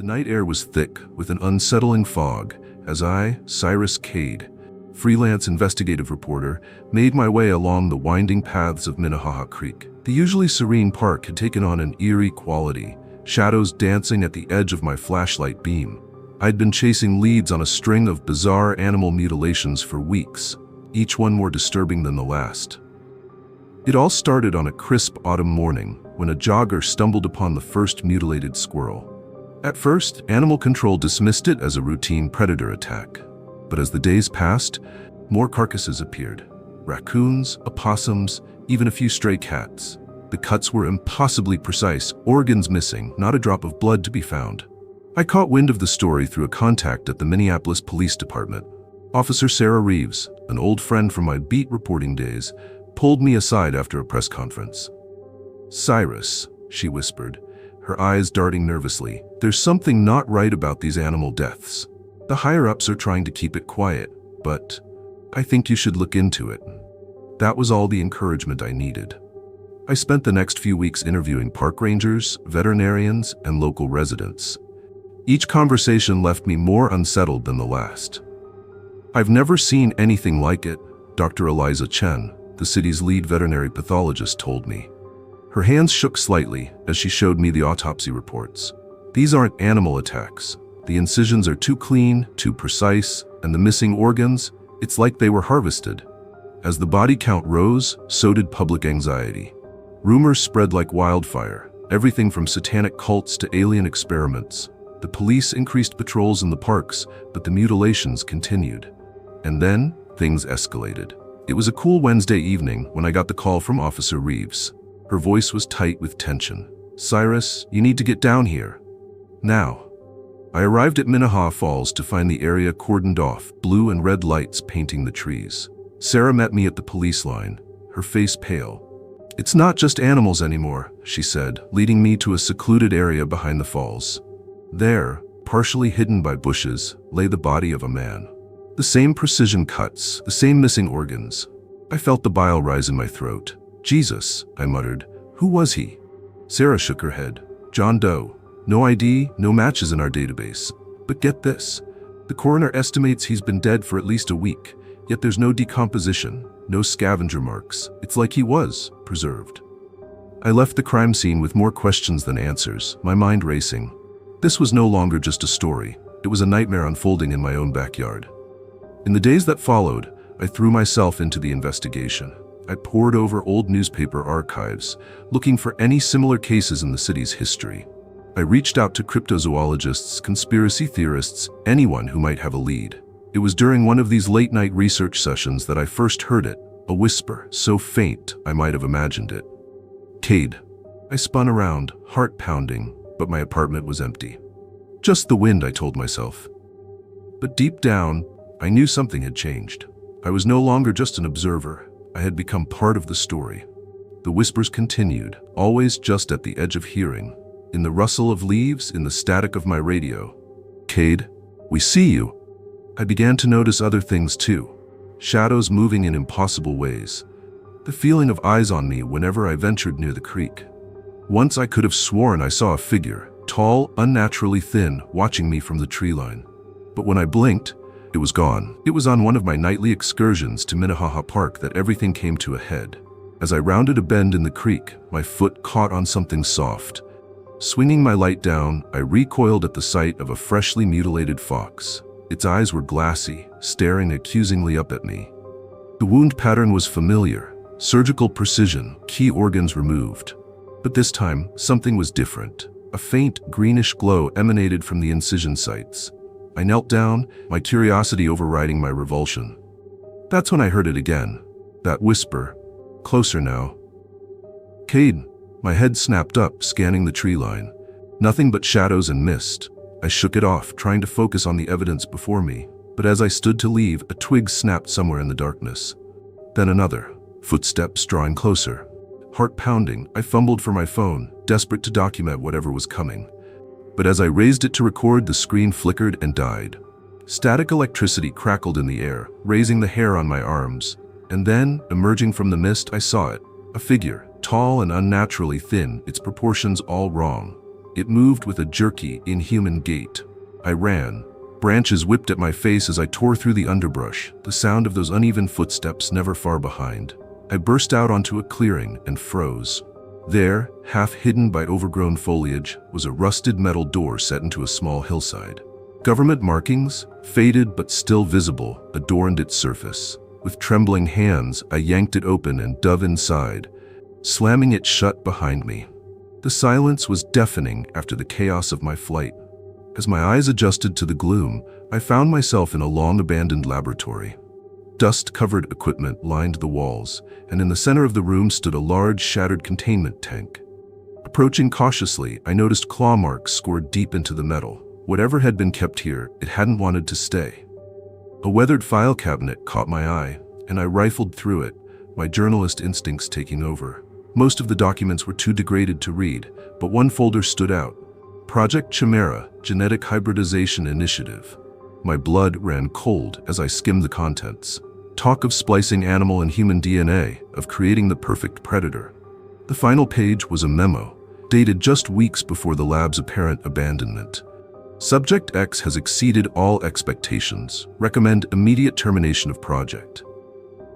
The night air was thick with an unsettling fog as I, Cyrus Cade, freelance investigative reporter, made my way along the winding paths of Minnehaha Creek. The usually serene park had taken on an eerie quality, shadows dancing at the edge of my flashlight beam. I'd been chasing leads on a string of bizarre animal mutilations for weeks, each one more disturbing than the last. It all started on a crisp autumn morning when a jogger stumbled upon the first mutilated squirrel. At first, animal control dismissed it as a routine predator attack. But as the days passed, more carcasses appeared. Raccoons, opossums, even a few stray cats. The cuts were impossibly precise, organs missing, not a drop of blood to be found. I caught wind of the story through a contact at the Minneapolis Police Department. Officer Sarah Reeves, an old friend from my beat reporting days, pulled me aside after a press conference. "Cyrus," she whispered, her eyes darting nervously, "there's something not right about these animal deaths. The higher-ups are trying to keep it quiet, but I think you should look into it." That was all the encouragement I needed. I spent the next few weeks interviewing park rangers, veterinarians, and local residents. Each conversation left me more unsettled than the last. "I've never seen anything like it," Dr. Eliza Chen, the city's lead veterinary pathologist, told me. Her hands shook slightly as she showed me the autopsy reports. "These aren't animal attacks. The incisions are too clean, too precise, and the missing organs, it's like they were harvested." As the body count rose, so did public anxiety. Rumors spread like wildfire, everything from satanic cults to alien experiments. The police increased patrols in the parks, but the mutilations continued. And then, things escalated. It was a cool Wednesday evening when I got the call from Officer Reeves. Her voice was tight with tension. "Cyrus, you need to get down here. Now." I arrived at Minnehaha Falls to find the area cordoned off, blue and red lights painting the trees. Sarah met me at the police line, her face pale. "It's not just animals anymore," she said, leading me to a secluded area behind the falls. There, partially hidden by bushes, lay the body of a man. The same precision cuts, the same missing organs. I felt the bile rise in my throat. "Jesus," I muttered. "Who was he?" Sarah shook her head. "John Doe. No ID, no matches in our database. But get this. The coroner estimates he's been dead for at least a week, yet there's no decomposition, no scavenger marks. It's like he was preserved." I left the crime scene with more questions than answers, my mind racing. This was no longer just a story. It was a nightmare unfolding in my own backyard. In the days that followed, I threw myself into the investigation. I pored over old newspaper archives, looking for any similar cases in the city's history. I reached out to cryptozoologists, conspiracy theorists, anyone who might have a lead. It was during one of these late-night research sessions that I first heard it, a whisper, so faint I might have imagined it. "Cade." I spun around, heart pounding, but my apartment was empty. Just the wind, I told myself. But deep down, I knew something had changed. I was no longer just an observer. I had become part of the story. The whispers continued, always just at the edge of hearing. In the rustle of leaves, in the static of my radio. "Cade, we see you." I began to notice other things too. Shadows moving in impossible ways. The feeling of eyes on me whenever I ventured near the creek. Once I could have sworn I saw a figure, tall, unnaturally thin, watching me from the tree line. But when I blinked, it was gone. It was on one of my nightly excursions to Minnehaha Park that everything came to a head. As I rounded a bend in the creek, my foot caught on something soft. Swinging my light down, I recoiled at the sight of a freshly mutilated fox. Its eyes were glassy, staring accusingly up at me. The wound pattern was familiar, surgical precision, key organs removed. But this time, something was different. A faint, greenish glow emanated from the incision sites. I knelt down, my curiosity overriding my revulsion. That's when I heard it again. That whisper. Closer now. "Cade." My head snapped up, scanning the tree line. Nothing but shadows and mist. I shook it off, trying to focus on the evidence before me. But as I stood to leave, a twig snapped somewhere in the darkness. Then another. Footsteps drawing closer. Heart pounding, I fumbled for my phone, desperate to document whatever was coming. But as I raised it to record, the screen flickered and died. Static electricity crackled in the air, raising the hair on my arms. And then, emerging from the mist, I saw it. A figure, tall and unnaturally thin, its proportions all wrong. It moved with a jerky, inhuman gait. I ran. Branches whipped at my face as I tore through the underbrush, the sound of those uneven footsteps never far behind. I burst out onto a clearing and froze. There, half hidden by overgrown foliage, was a rusted metal door set into a small hillside. Government markings, faded but still visible, adorned its surface. With trembling hands, I yanked it open and dove inside, slamming it shut behind me. The silence was deafening after the chaos of my flight. As my eyes adjusted to the gloom, I found myself in a long-abandoned laboratory. Dust-covered equipment lined the walls, and in the center of the room stood a large, shattered containment tank. Approaching cautiously, I noticed claw marks scored deep into the metal. Whatever had been kept here, it hadn't wanted to stay. A weathered file cabinet caught my eye, and I rifled through it, my journalist instincts taking over. Most of the documents were too degraded to read, but one folder stood out. Project Chimera, Genetic Hybridization Initiative. My blood ran cold as I skimmed the contents. Talk of splicing animal and human DNA, of creating the perfect predator. The final page was a memo, dated just weeks before the lab's apparent abandonment. Subject X has exceeded all expectations. Recommend immediate termination of project.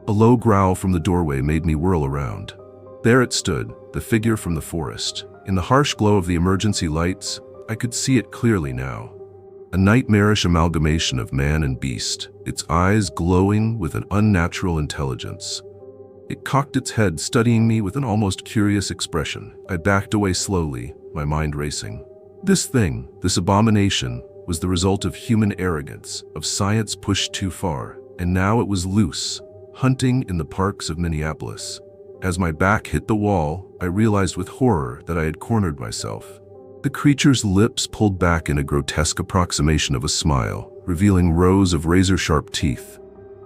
A low growl from the doorway made me whirl around. There it stood, the figure from the forest. In the harsh glow of the emergency lights, I could see it clearly now. A nightmarish amalgamation of man and beast, its eyes glowing with an unnatural intelligence. It cocked its head, studying me with an almost curious expression. I backed away slowly, my mind racing. This thing, this abomination, was the result of human arrogance, of science pushed too far, and now it was loose, hunting in the parks of Minneapolis. As my back hit the wall, I realized with horror that I had cornered myself. The creature's lips pulled back in a grotesque approximation of a smile, revealing rows of razor-sharp teeth.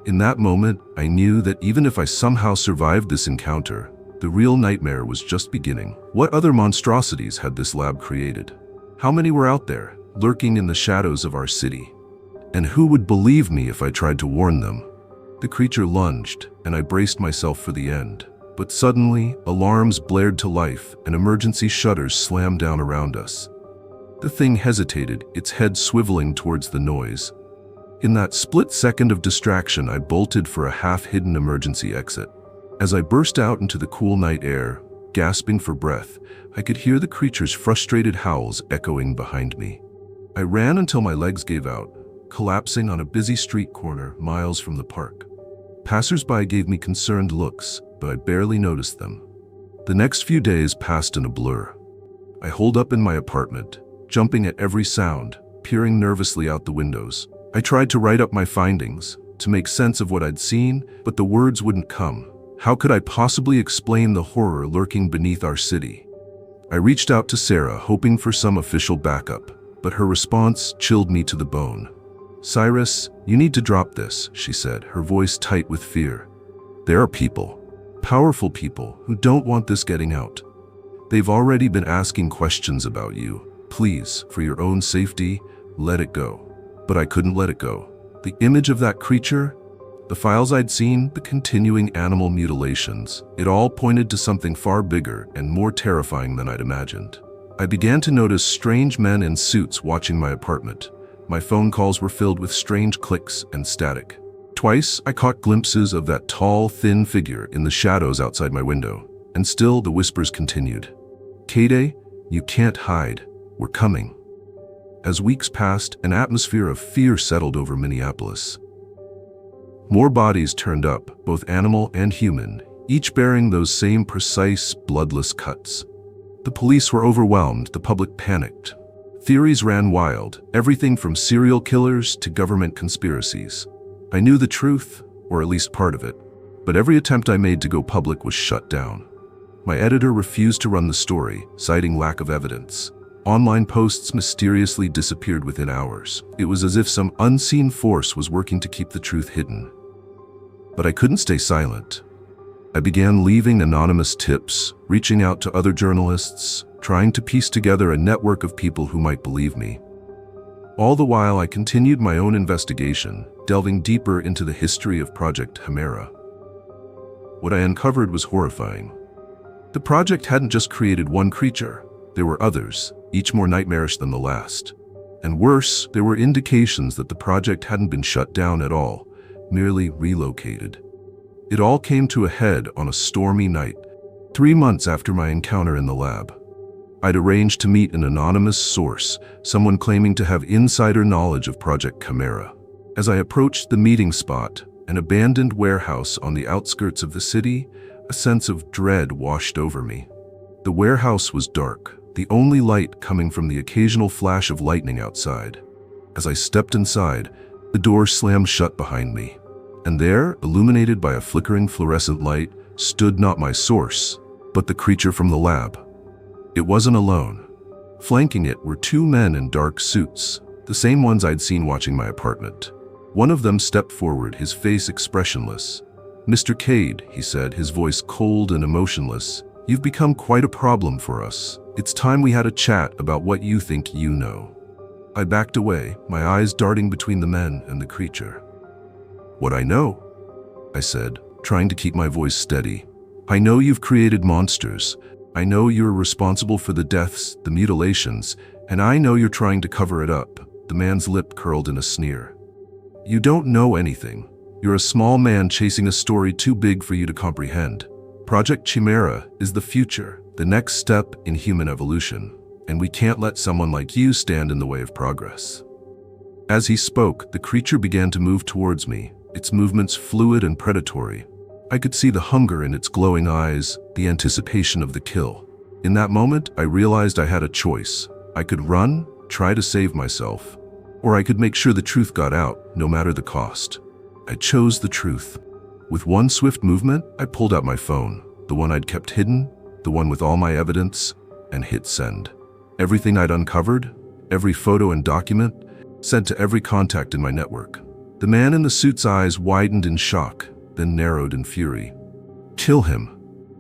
In that moment, I knew that even if I somehow survived this encounter, the real nightmare was just beginning. What other monstrosities had this lab created? How many were out there, lurking in the shadows of our city? And who would believe me if I tried to warn them? The creature lunged, and I braced myself for the end. But suddenly, alarms blared to life and emergency shutters slammed down around us. The thing hesitated, its head swiveling towards the noise. In that split second of distraction, I bolted for a half-hidden emergency exit. As I burst out into the cool night air, gasping for breath, I could hear the creature's frustrated howls echoing behind me. I ran until my legs gave out, collapsing on a busy street corner miles from the park. Passers-by gave me concerned looks, but I barely noticed them. The next few days passed in a blur. I holed up in my apartment, jumping at every sound, peering nervously out the windows. I tried to write up my findings, to make sense of what I'd seen, but the words wouldn't come. How could I possibly explain the horror lurking beneath our city? I reached out to Sarah, hoping for some official backup, but her response chilled me to the bone. "Cyrus, you need to drop this," she said, her voice tight with fear. "There are people, powerful people, who don't want this getting out. They've already been asking questions about you. Please, for your own safety, let it go." But I couldn't let it go. The image of that creature, the files I'd seen, the continuing animal mutilations, it all pointed to something far bigger and more terrifying than I'd imagined. I began to notice strange men in suits watching my apartment. My phone calls were filled with strange clicks and static. Twice, I caught glimpses of that tall, thin figure in the shadows outside my window, and still the whispers continued. "Kade, you can't hide. We're coming." As weeks passed, an atmosphere of fear settled over Minneapolis. More bodies turned up, both animal and human, each bearing those same precise, bloodless cuts. The police were overwhelmed, the public panicked. Theories ran wild, everything from serial killers to government conspiracies. I knew the truth, or at least part of it, but every attempt I made to go public was shut down. My editor refused to run the story, citing lack of evidence. Online posts mysteriously disappeared within hours. It was as if some unseen force was working to keep the truth hidden. But I couldn't stay silent. I began leaving anonymous tips, reaching out to other journalists, trying to piece together a network of people who might believe me. All the while, I continued my own investigation, delving deeper into the history of Project Chimera. What I uncovered was horrifying. The project hadn't just created one creature. There were others, each more nightmarish than the last. And worse, there were indications that the project hadn't been shut down at all, merely relocated. It all came to a head on a stormy night, 3 months after my encounter in the lab. I'd arranged to meet an anonymous source, someone claiming to have insider knowledge of Project Chimera. As I approached the meeting spot, an abandoned warehouse on the outskirts of the city, a sense of dread washed over me. The warehouse was dark, the only light coming from the occasional flash of lightning outside. As I stepped inside, the door slammed shut behind me. And there, illuminated by a flickering fluorescent light, stood not my source, but the creature from the lab. It wasn't alone. Flanking it were 2 men in dark suits, the same ones I'd seen watching my apartment. One of them stepped forward, his face expressionless. "Mr. Cade," he said, his voice cold and emotionless, "you've become quite a problem for us. It's time we had a chat about what you think you know." I backed away, my eyes darting between the men and the creature. "What I know," I said, trying to keep my voice steady. "I know you've created monsters. I know you're responsible for the deaths, the mutilations, and I know you're trying to cover it up." The man's lip curled in a sneer. "You don't know anything. You're a small man chasing a story too big for you to comprehend. Project Chimera is the future, the next step in human evolution, and we can't let someone like you stand in the way of progress." As he spoke, the creature began to move towards me, its movements fluid and predatory. I could see the hunger in its glowing eyes, the anticipation of the kill. In that moment, I realized I had a choice. I could run, try to save myself, or I could make sure the truth got out, no matter the cost. I chose the truth. With one swift movement, I pulled out my phone, the one I'd kept hidden, the one with all my evidence, and hit send. Everything I'd uncovered, every photo and document, sent to every contact in my network. The man in the suit's eyes widened in shock, then narrowed in fury. "Kill him,"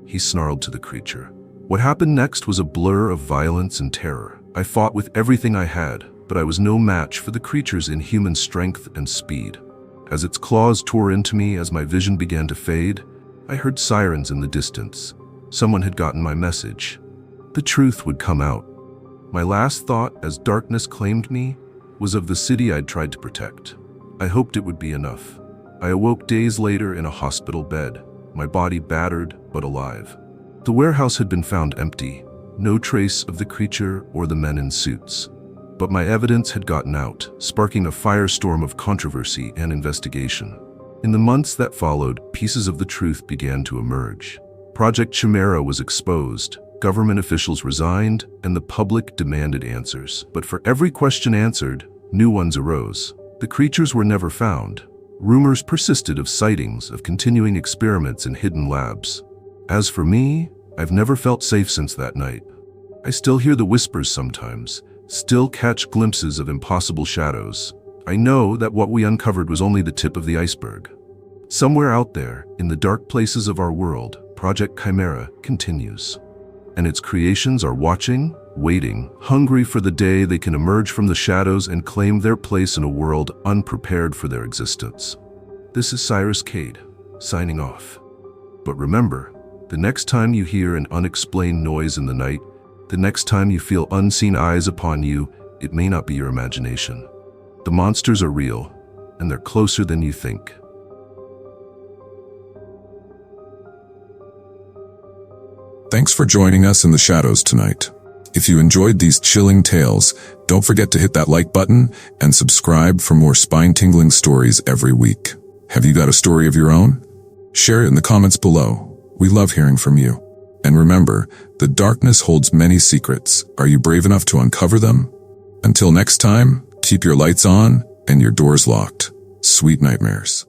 he snarled to the creature. What happened next was a blur of violence and terror. I fought with everything I had, but I was no match for the creature's inhuman strength and speed. As its claws tore into me as my vision began to fade, I heard sirens in the distance. Someone had gotten my message. The truth would come out. My last thought, as darkness claimed me, was of the city I'd tried to protect. I hoped it would be enough. I awoke days later in a hospital bed, my body battered but alive. The warehouse had been found empty, no trace of the creature or the men in suits. But my evidence had gotten out, sparking a firestorm of controversy and investigation. In the months that followed, pieces of the truth began to emerge. Project Chimera was exposed, government officials resigned, and the public demanded answers. But for every question answered, new ones arose. The creatures were never found. Rumors persisted of sightings, of continuing experiments in hidden labs. As for me, I've never felt safe since that night. I still hear the whispers sometimes, still catch glimpses of impossible shadows. I know that what we uncovered was only the tip of the iceberg. Somewhere out there, in the dark places of our world, Project Chimera continues. And its creations are watching, waiting, hungry for the day they can emerge from the shadows and claim their place in a world unprepared for their existence. This is Cyrus Cade, signing off. But remember, the next time you hear an unexplained noise in the night, the next time you feel unseen eyes upon you, it may not be your imagination. The monsters are real, and they're closer than you think. Thanks for joining us in the shadows tonight. If you enjoyed these chilling tales, don't forget to hit that like button and subscribe for more spine-tingling stories every week. Have you got a story of your own? Share it in the comments below. We love hearing from you. And remember, the darkness holds many secrets. Are you brave enough to uncover them? Until next time, keep your lights on and your doors locked. Sweet nightmares.